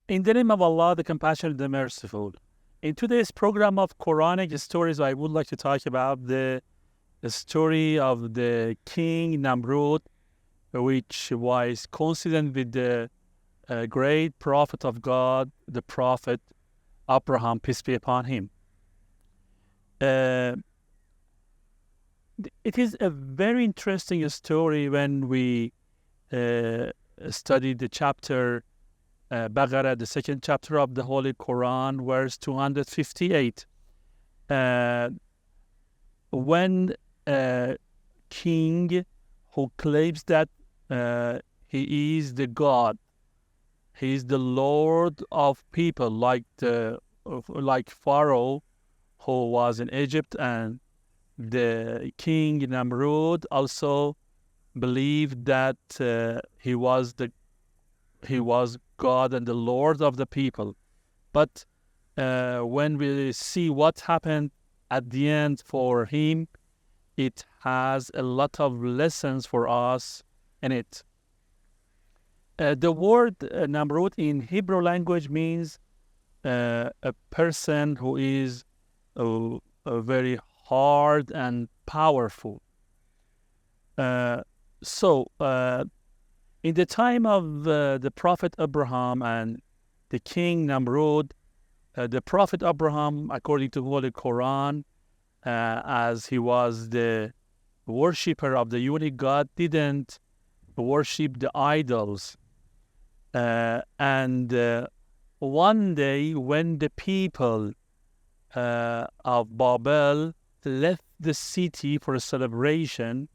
In the name of Allah, the Compassionate, the Merciful. In today's program of Quranic stories, I would like to talk about the story of the king Namrud, which was coincident with the great prophet of God, the prophet Abraham, peace be upon him. It is a very interesting story when we study the chapter Baqarah, the second chapter of the Holy Quran, verse 258. When a king who claims that he is the God, he is the Lord of people, like Pharaoh, who was in Egypt, and the king Namrud also believed that he was God and the Lord of the people. But when we see what happened at the end for him, it has a lot of lessons for us in it. The word Namrud in Hebrew language means a person who is very hard and powerful. In the time of the Prophet Abraham and the king Namrud, the Prophet Abraham, according to Holy Quran, as he was the worshipper of the unique God, didn't worship the idols. And one day, when the people of Babel left the city for a celebration,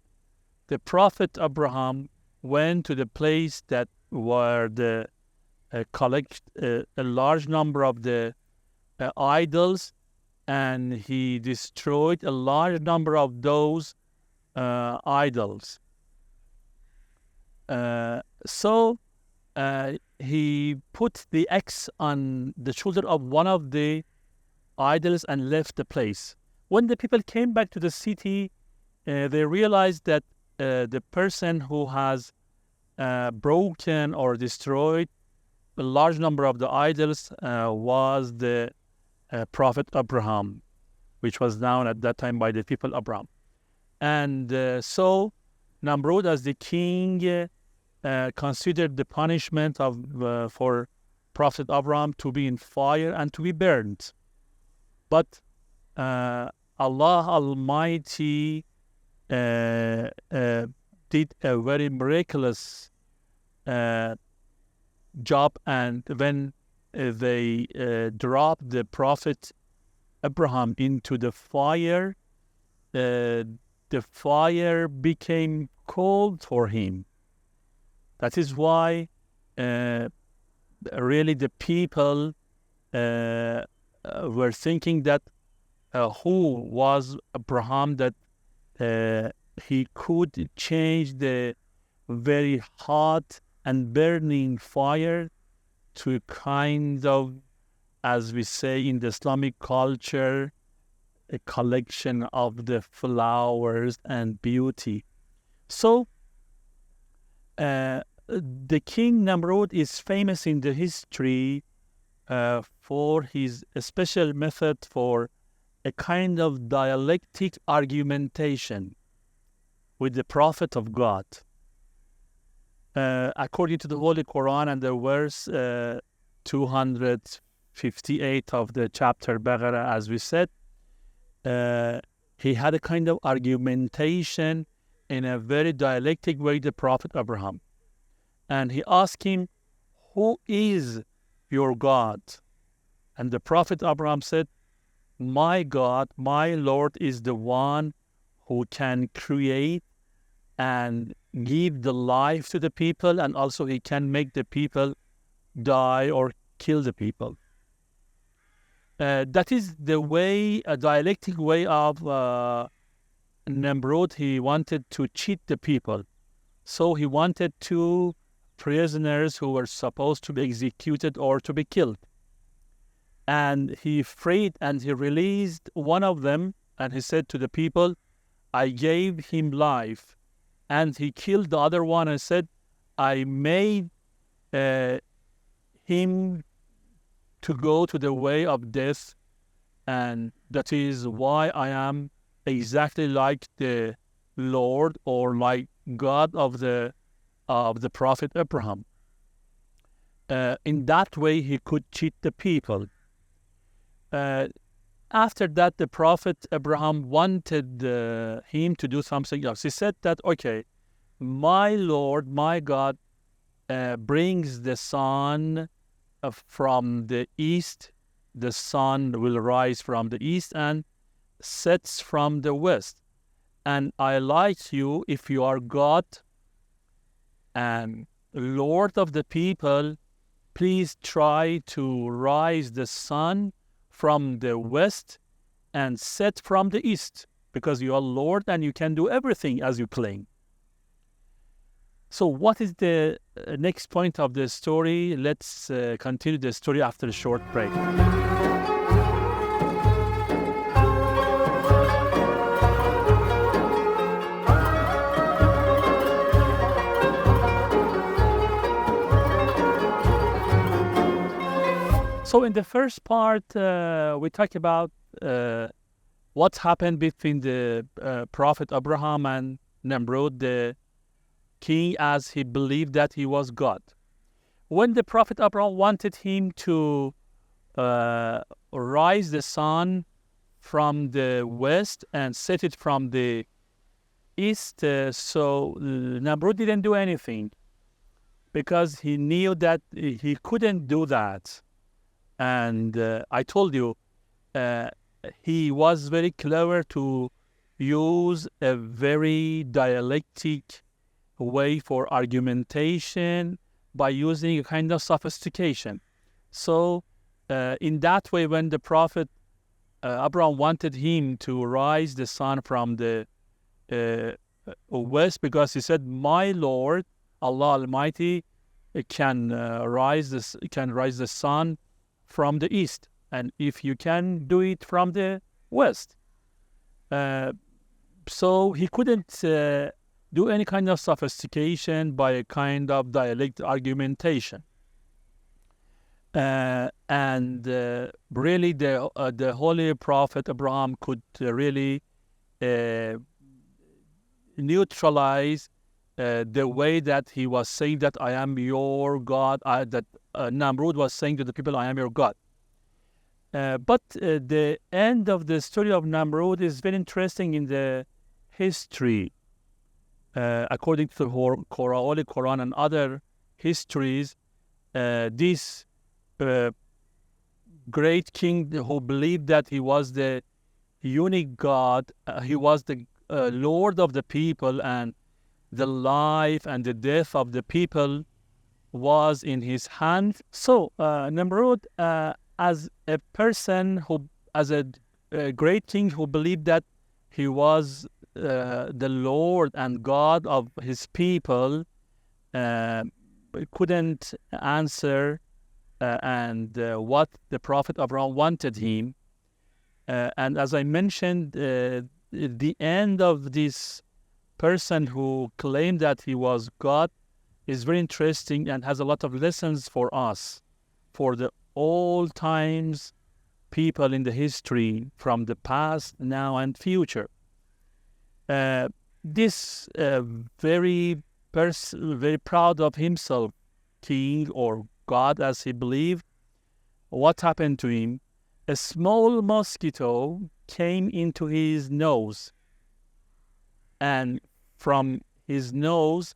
the Prophet Abraham went to the place that were the collect a large number of the idols, and he destroyed a large number of those idols. So he put the X on the shoulder of one of the idols and left the place. When the people came back to the city, they realized that the person who has broken or destroyed a large number of the idols was the Prophet Abraham, which was known at that time by the people Abraham. And so Namrud, as the king, considered the punishment of for Prophet Abraham to be in fire and to be burned. But Allah Almighty did a very miraculous job, and when they dropped the Prophet Abraham into the fire, the fire became cold for him. That is why really the people were thinking that who was Abraham that he could change the very hot and burning fire to kind of, as we say in the Islamic culture, a collection of the flowers and beauty. So the king Namrud is famous in the history for his special method for a kind of dialectic argumentation with the Prophet of God. According to the Holy Quran and the verse 258 of the chapter Baqarah, as we said, he had a kind of argumentation in a very dialectic way, the Prophet Abraham. And he asked him, "Who is your God?" And the Prophet Abraham said, "My God, my Lord is the one who can create and give the life to the people, and also he can make the people die or kill the people." That is the way, a dialectic way of Namrud. He wanted to cheat the people. So he wanted two prisoners who were supposed to be executed or to be killed. And he freed and he released one of them, and he said to the people, "I gave him life." And he killed the other one and said, "I made him to go to the way of death, and that is why I am exactly like the Lord or like God of the prophet Abraham. In that way, he could cheat the people. After that, the prophet Abraham wanted him to do something else. He said that, okay, my Lord, my God, brings the sun from the east. The sun will rise from the east and sets from the west. And I like you, if you are God and Lord of the people, please try to rise the sun from the west and set from the east, because you are Lord and you can do everything as you claim. So what is the next point of the story? Let's continue the story after a short break. So in the first part, we talk about what happened between the prophet Abraham and Nimrod, the king, as he believed that he was God. When the prophet Abraham wanted him to rise the sun from the west and set it from the east, so Nimrod didn't do anything, because he knew that he couldn't do that. And I told you, he was very clever to use a very dialectic way for argumentation by using a kind of sophistication. So in that way, when the prophet Abraham wanted him to rise the sun from the west, because he said, my Lord, Allah Almighty, can rise the sun from the east, and if you can do it from the west. So he couldn't do any kind of sophistication by a kind of dialect argumentation. And really the Holy Prophet Abraham could really neutralize the way that he was saying that I am your God, that Nimrod was saying to the people, I am your God. But the end of the story of Nimrod is very interesting in the history. According to the Holy Quran and other histories, this great king who believed that he was the unique God, he was the Lord of the people, and the life and the death of the people was in his hand. So Nimrod, as a person who, as a great king who believed that he was the Lord and God of his people, couldn't answer and what the Prophet Abraham wanted him. And as I mentioned, the end of this person who claimed that he was God is very interesting and has a lot of lessons for us, for the all times people in the history, from the past, now, and future. This very proud of himself king or God, as he believed, what happened to him? A small mosquito came into his nose, and from his nose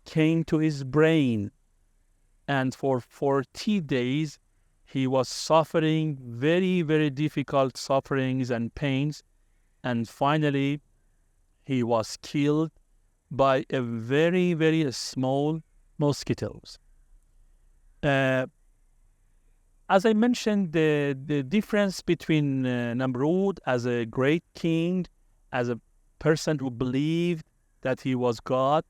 came to his brain, and for 40 days he was suffering very, very difficult sufferings and pains, and finally he was killed by a very, very small mosquitoes. As I mentioned, the difference between Nimrod as a great king, as a person who believed that he was God,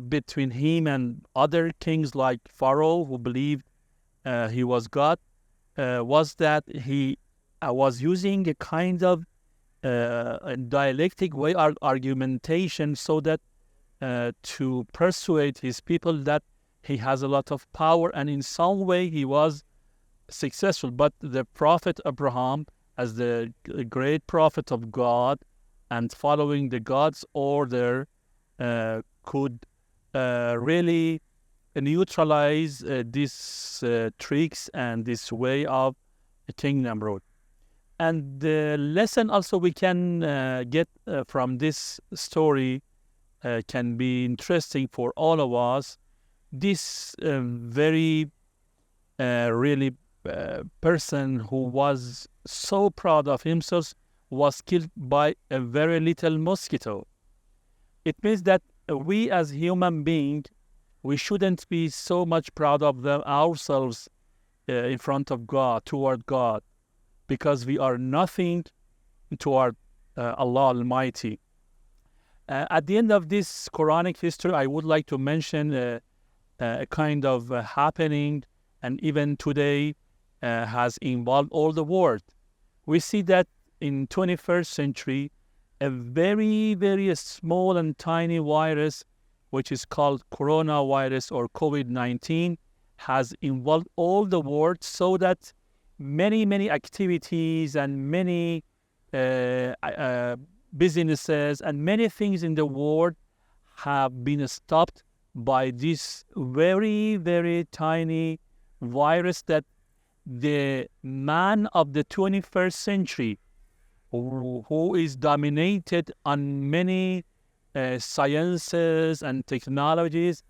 between him and other kings like Pharaoh, who believed he was God, was that he was using a kind of a dialectic way of argumentation, so that to persuade his people that he has a lot of power, and in some way he was successful. But the Prophet Abraham, as the great prophet of God and following the God's order, could really neutralize these tricks and this way of King Nimrod. And the lesson also we can get from this story can be interesting for all of us. This very really person who was so proud of himself was killed by a very little mosquito. It means that we as human beings, we shouldn't be so much proud of ourselves in front of God, toward God, because we are nothing toward Allah Almighty. At the end of this Quranic history, I would like to mention a kind of happening, and even today has involved all the world. We see that in 21st century, a very, very small and tiny virus, which is called coronavirus or COVID-19, has involved all the world, so that many, many activities and many businesses and many things in the world have been stopped by this very, very tiny virus that the man of the 21st century, who is dominated on many sciences and technologies,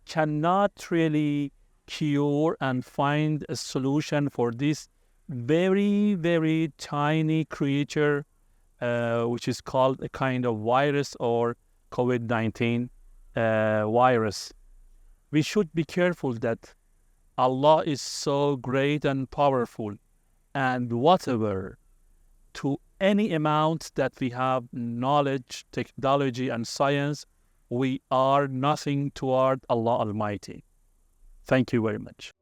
cannot really cure and find a solution for this very, very tiny creature, which is called a kind of virus or COVID-19 virus. We should be careful that Allah is so great and powerful, and whatever, to any amount that we have knowledge, technology, and science, we are nothing toward Allah Almighty. Thank you very much.